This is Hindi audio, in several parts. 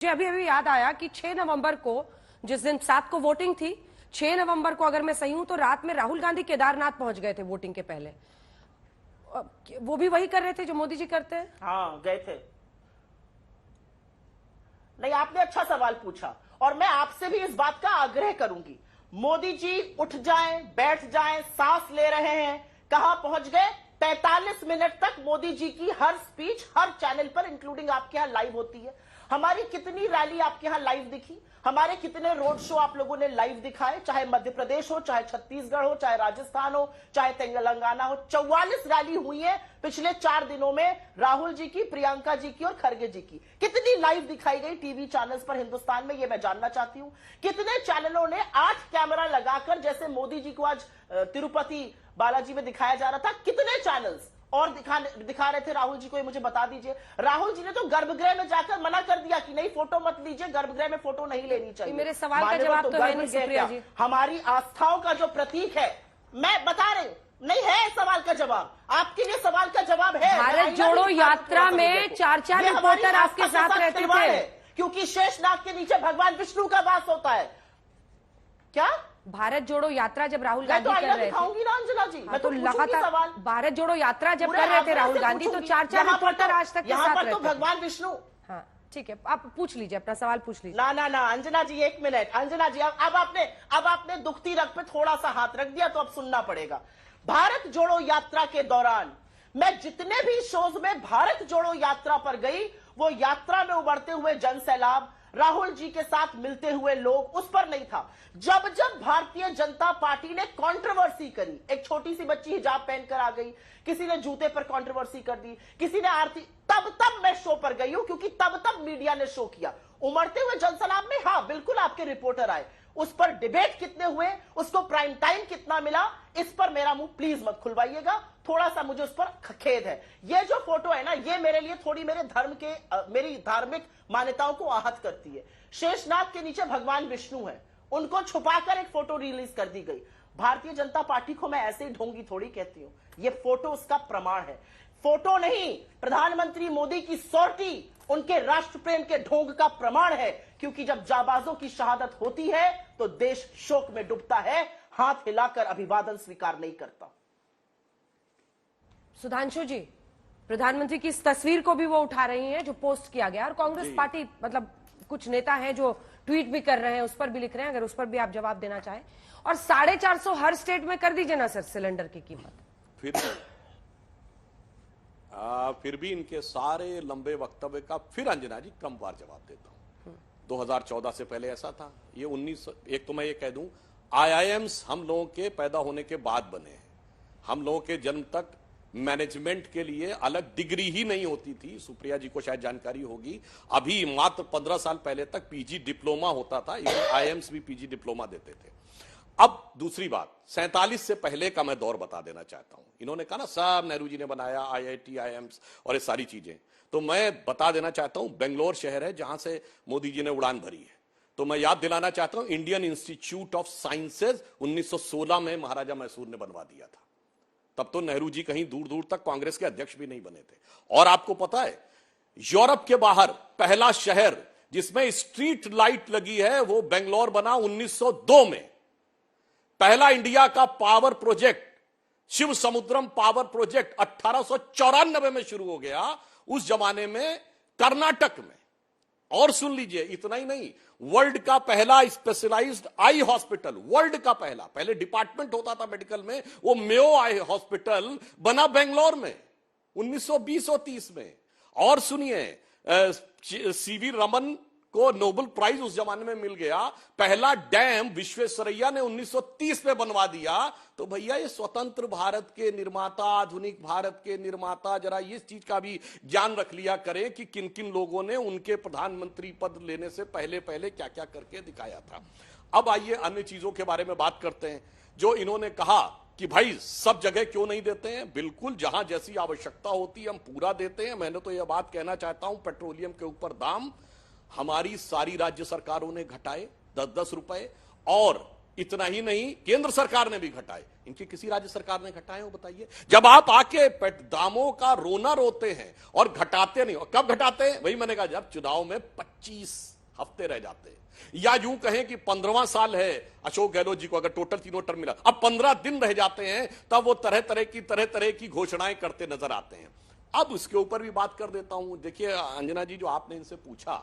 मुझे अभी अभी याद आया कि 6 नवंबर को, जिस दिन 7 को वोटिंग थी, 6 नवंबर को अगर मैं सही हूं तो रात में राहुल गांधी केदारनाथ पहुंच गए थे वोटिंग के पहले। वो भी वही कर रहे थे जो मोदी जी करते हैं। हाँ, गए थे। नहीं, आपने अच्छा सवाल पूछा और मैं आपसे भी इस बात का आग्रह करूंगी। मोदी जी उठ जाएं, बैठ जाएं, सांस ले रहे हैं, कहां पहुंच गए? 45 मिनट तक मोदी जी की हर स्पीच हर चैनल पर, इंक्लूडिंग आपके यहां, लाइव होती है। हमारी कितनी रैली आपके यहां लाइव दिखी? हमारे कितने रोड शो आप लोगों ने लाइव दिखाए? चाहे मध्य प्रदेश हो, चाहे छत्तीसगढ़ हो, चाहे राजस्थान हो, चाहे तेलंगाना हो। 44 रैली हुई है पिछले 4 दिनों में, राहुल जी की, प्रियंका जी की और खड़गे जी की। कितनी लाइव दिखाई गई टीवी चैनल्स पर हिंदुस्तान में, ये मैं जानना चाहती हूं। कितने चैनलों ने 8 कैमरा लगाकर, जैसे मोदी जी को आज तिरुपति बालाजी में दिखाया जा रहा था, कितने चैनल्स और दिखा रहे थे राहुल जी को? ये मुझे बता दीजिए। राहुल जी ने तो गर्भगृह में जाकर मना कर दिया कि नहीं, फोटो मत लीजिए, गर्भगृह में फोटो नहीं लेनी चाहिए। मेरे सवाल का जवाब तो है नहीं सुप्रिया जी। हमारी आस्थाओं का जो प्रतीक है, मैं बता रही हूं, नहीं है सवाल का जवाब। आपके लिए सवाल का जवाब है। भारत जोड़ो यात्रा में 4 रिपोर्टर आपके साथ रहते थे, क्योंकि शेषनाग के नीचे भगवान विष्णु का वास होता है। क्या भारत जोड़ो यात्रा जब राहुल गांधी कर रहे थे, ना अंजना जी, मैं तो लगातार भारत जोड़ो यात्रा जब कर रहे थे राहुल गांधी, तो 4 रिपोर्टर आज तक के साथ रहते थे। भगवान विष्णु। हाँ ठीक है, आप पूछ लीजिए, अपना सवाल पूछ लीजिए। ना अंजना जी, 1 मिनट। अंजना जी, अब आपने दुखती रग पे थोड़ा सा हाथ रख दिया, तो अब सुनना पड़ेगा। भारत जोड़ो यात्रा के दौरान मैं जितने भी शोज में भारत जोड़ो यात्रा पर गई, वो यात्रा में उभरते हुए जन सैलाब, राहुल जी के साथ मिलते हुए लोग, उस पर नहीं था। जब भारतीय जनता पार्टी ने कंट्रोवर्सी करी, एक छोटी सी बच्ची हिजाब पहनकर आ गई, किसी ने जूते पर कंट्रोवर्सी कर दी, किसी ने आरती, तब मैं शो पर गई हूं, क्योंकि तब मीडिया ने शो किया। उमड़ते हुए जनसैलाब में हाँ बिल्कुल आपके रिपोर्टर आए, उस पर डिबेट कितने हुए, उसको प्राइम टाइम कितना मिला, इस पर मेरा मुंह प्लीज मत खुलवाइएगा। थोड़ा सा मुझे उस पर खेद है। ये जो फोटो है ना, ये मेरे लिए थोड़ी मेरी धार्मिक मान्यताओं को आहत करती है। शेषनाग के नीचे भगवान विष्णु है, उनको छुपाकर एक फोटो रिलीज कर दी गई। भारतीय जनता पार्टी को मैं ऐसे ही ढोंगी थोड़ी कहती हूं, ये फोटो उसका प्रमाण है। फोटो नहीं, प्रधानमंत्री मोदी की सॉर्टी उनके राष्ट्र प्रेम के ढोंग का प्रमाण है, क्योंकि जब जाबाजों की शहादत होती है तो देश शोक में डूबता है, हाथ हिलाकर अभिवादन स्वीकार नहीं करता। सुधांशु जी, प्रधानमंत्री की इस तस्वीर को भी वो उठा रही हैं जो पोस्ट किया गया, और कांग्रेस पार्टी, मतलब कुछ नेता हैं जो ट्वीट भी कर रहे हैं, उस पर भी लिख रहे हैं, अगर उस पर भी आप जवाब देना चाहें। और 450 हर स्टेट में कर दीजिए ना सर सिलेंडर की कीमत। फिर भी इनके सारे लंबे वक्तव्य का फिर अंजना जी क्रमवार जवाब देता हूं। 2014 से पहले ऐसा था, ये 19, एक तो मैं ये कह दूं, आईआईएम्स हम लोगों के पैदा होने के बाद बने हैं। हम लोगों के जन्म तक मैनेजमेंट के लिए अलग डिग्री ही नहीं होती थी, सुप्रिया जी को शायद जानकारी होगी। अभी मात्र 15 साल पहले तक पीजी डिप्लोमा होता था, आईआईएम्स भी पीजी डिप्लोमा देते थे। अब दूसरी बात, 47 से पहले का मैं दौर बता देना चाहता हूं। इन्होंने कहा ना सब नेहरू जी ने बनाया, आईआईटी, आईआईएम्स और ये सारी चीजें, तो मैं बता देना चाहता हूं, बेंगलोर शहर है जहां से मोदी जी ने उड़ान भरी है। तो मैं याद दिलाना चाहता हूं, इंडियन इंस्टीट्यूट ऑफ साइंसेज 1916 में महाराजा मैसूर ने बनवा दिया था। तब तो नेहरू जी कहीं दूर दूर तक कांग्रेस के अध्यक्ष भी नहीं बने थे। और आपको पता है, यूरोप के बाहर पहला शहर जिसमें स्ट्रीट लाइट लगी है वो बेंगलोर बना 1902 में। पहला इंडिया का पावर प्रोजेक्ट, शिव समुद्रम पावर प्रोजेक्ट 1894 में शुरू हो गया, उस जमाने में कर्नाटक में। और सुन लीजिए, इतना ही नहीं, वर्ल्ड का पहला स्पेशलाइज्ड आई हॉस्पिटल, वर्ल्ड का पहला, पहले डिपार्टमेंट होता था मेडिकल में, वो मेयो आई हॉस्पिटल बना बेंगलोर में 1920 और 30 में। और सुनिए, सीवी रमन को नोबेल प्राइज उस जमाने में मिल गया। पहला डैम विश्वेश्वरैया ने 1930 में बनवा दिया। तो भैया ये स्वतंत्र भारत के निर्माता, आधुनिक भारत के निर्माता, जरा इस चीज का भी ज्ञान रख लिया करें कि किन किन लोगों ने उनके प्रधानमंत्री पद लेने से पहले पहले क्या क्या करके दिखाया था। अब आइए अन्य चीजों के बारे में बात करते हैं। जो इन्होंने कहा कि भाई सब जगह क्यों नहीं देते हैं, बिल्कुल जहां जैसी आवश्यकता होती है हम पूरा देते हैं। मैंने तो यह बात कहना चाहता हूं, पेट्रोलियम के ऊपर दाम हमारी सारी राज्य सरकारों ने घटाए 10-10 रुपए, और इतना ही नहीं, केंद्र सरकार ने भी घटाए। इनकी किसी राज्य सरकार ने घटाए हो बताइए? जब आप आके दामों का रोना रोते हैं और घटाते नहीं, और कब घटाते हैं? वही मैंने कहा, जब चुनाव में 25 हफ्ते रह जाते हैं, या यूं कहें कि 15वां साल है अशोक गहलोत जी को, अगर टोटल तीनों टर्म मिला, अब 15 दिन रह जाते हैं, तब वो तरह तरह की घोषणाएं करते नजर आते हैं। अब उसके ऊपर भी बात कर देता हूं। देखिए अंजना जी, जो आपने इनसे पूछा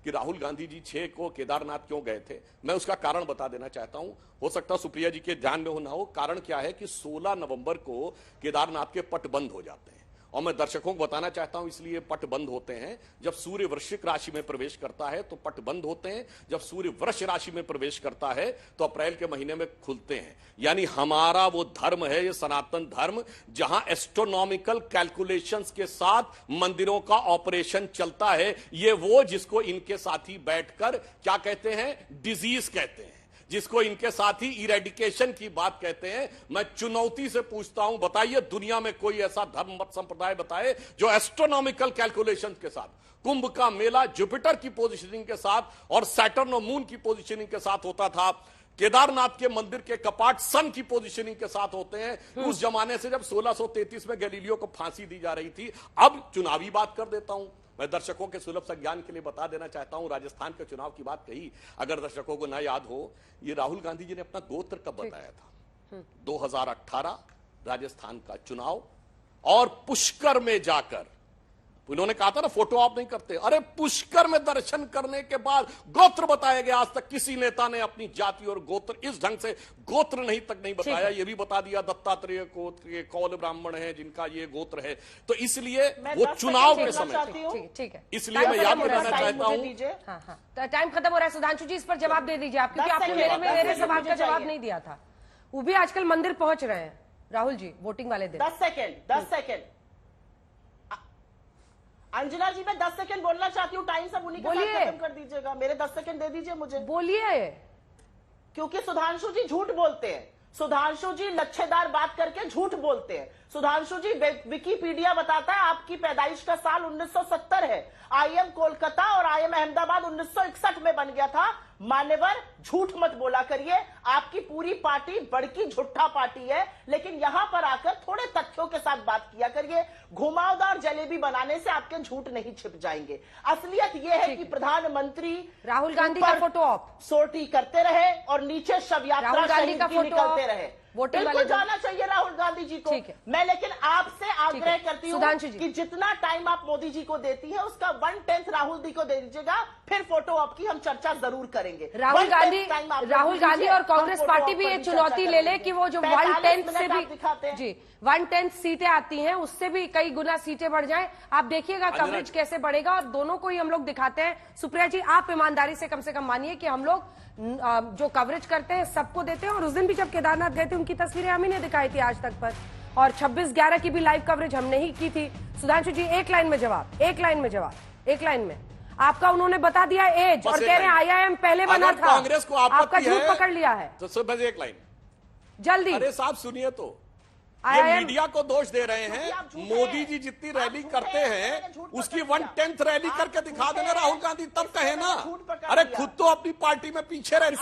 कि राहुल गांधी जी 6 को केदारनाथ क्यों गए थे, मैं उसका कारण बता देना चाहता हूं। हो सकता है सुप्रिया जी के ध्यान में हो ना हो। कारण क्या है कि 16 नवंबर को केदारनाथ के पट बंद हो जाते हैं, और मैं दर्शकों को बताना चाहता हूं इसलिए पट बंद होते हैं। जब सूर्य वृश्चिक राशि में प्रवेश करता है तो पट बंद होते हैं, जब सूर्य वृष राशि में प्रवेश करता है तो अप्रैल के महीने में खुलते हैं। यानी हमारा वो धर्म है, ये सनातन धर्म, जहां एस्ट्रोनॉमिकल कैलकुलेशंस के साथ मंदिरों का ऑपरेशन चलता है। ये वो जिसको इनके साथी बैठकर क्या कहते हैं, डिजीज कहते हैं, जिसको इनके साथी इरेडिकेशन की बात कहते हैं। मैं चुनौती से पूछता हूं, बताइए दुनिया में कोई ऐसा धर्म मत संप्रदाय बताए जो एस्ट्रोनॉमिकल कैलकुलेशन के साथ, कुंभ का मेला जुपिटर की पोजीशनिंग के साथ और सैटर्न और मून की पोजीशनिंग के साथ होता था, केदारनाथ के मंदिर के कपाट सन की पोजीशनिंग के साथ होते हैं। उस जमाने से जब 1633 में गैलीलियो को फांसी दी जा रही थी। अब चुनावी बात कर देता हूं, मैं दर्शकों के सुलभ संज्ञान के लिए बता देना चाहता हूं, राजस्थान के चुनाव की बात कही, अगर दर्शकों को ना याद हो, ये राहुल गांधी जी ने अपना गोत्र कब बताया था? 2018 राजस्थान का चुनाव, और पुष्कर में जाकर उन्होंने कहा था ना, फोटो आप नहीं करते, अरे पुष्कर में दर्शन करने के बाद गोत्र बताया गया। आज तक किसी नेता ने अपनी जाति और गोत्र इस ढंग से गोत्र नहीं तक नहीं बताया। ये भी बता दिया दत्तात्रेय गोत्र के कौल ब्राह्मण है जिनका ये गोत्र है। तो इसलिए वो चुनाव के समय, ठीक है, इसलिए मैं याद कराना चाहता हूं। हाँ, टाइम खत्म हो रहा है। सुधांशु जी, इस पर जवाब दे दीजिए आप, क्योंकि आपने मेरे सवाल का जवाब नहीं दिया था। वो भी आजकल मंदिर पहुंच रहे हैं राहुल जी, वोटिंग वाले दिन। 10 सेकेंड अंजना जी, मैं 10 सेकंड बोलना चाहती हूँ, टाइम सब उन्हीं के साथ खत्म कर दीजिएगा। मेरे 10 सेकंड दे दीजिए मुझे। बोलिए। क्योंकि सुधांशु जी झूठ बोलते हैं, सुधांशु जी लच्छेदार बात करके झूठ बोलते हैं। सुधांशु जी, विकिपीडिया बताता है आपकी पैदाइश का साल 1970 है। आईएम कोलकाता और आईएम अहमदाबाद 1961 में बन गया था। मान्यवर, झूठ मत बोला करिए। आपकी पूरी पार्टी बड़की झूठा पार्टी है, लेकिन यहां पर आकर थोड़े तथ्यों के साथ बात किया करिए। घुमावदार जलेबी बनाने से आपके झूठ नहीं छिप जाएंगे। असलियत यह है कि प्रधानमंत्री राहुल गांधी का फोटो ऑप सोटी करते रहे और नीचे शव यात्रा शहीद की निकलते रहे। बिल्कुल जाना चाहिए राहुल गांधी जी को। मैं लेकिन आपसे आग्रह करती हूँ कि जितना टाइम आप मोदी जी को देती है उसका 1/10 राहुल जी को दे दीजिएगा, फिर फोटो ऑप की हम चर्चा जरूर करेंगे। राहुल गांधी और कांग्रेस पार्टी भी ये चुनौती ले ले कि वो जो 1/10 से भी जी 1/10 सीटें आती हैं, उससे भी कई गुना सीटें बढ़ जाएं। आप देखिएगा कवरेज कैसे बढ़ेगा, और दोनों को ही हम लोग दिखाते हैं। सुप्रिया जी, आप ईमानदारी से कम मानिए कि हम लोग जो कवरेज करते हैं सबको देते हैं। और उस दिन भी जब केदारनाथ गए थे उनकी तस्वीरें हम ही ने दिखाई थी आज तक पर, और 26/11 की भी लाइव कवरेज हमने ही की थी। सुधांशु जी, एक लाइन में जवाब, आपका उन्होंने बता दिया एज, और कह रहे हैं IIM पहले बना था, कांग्रेस को आपका झूठ पकड़ लिया है। तो सिर्फ एक लाइन जल्दी। अरे साहब सुनिए, तो ये मीडिया को दोष दे रहे हैं। मोदी जी जितनी रैली करते हैं उसकी 1/10 रैली करके दिखा देना राहुल गांधी, तब कहे ना। अरे खुद तो अपनी पार्टी में पीछे रहते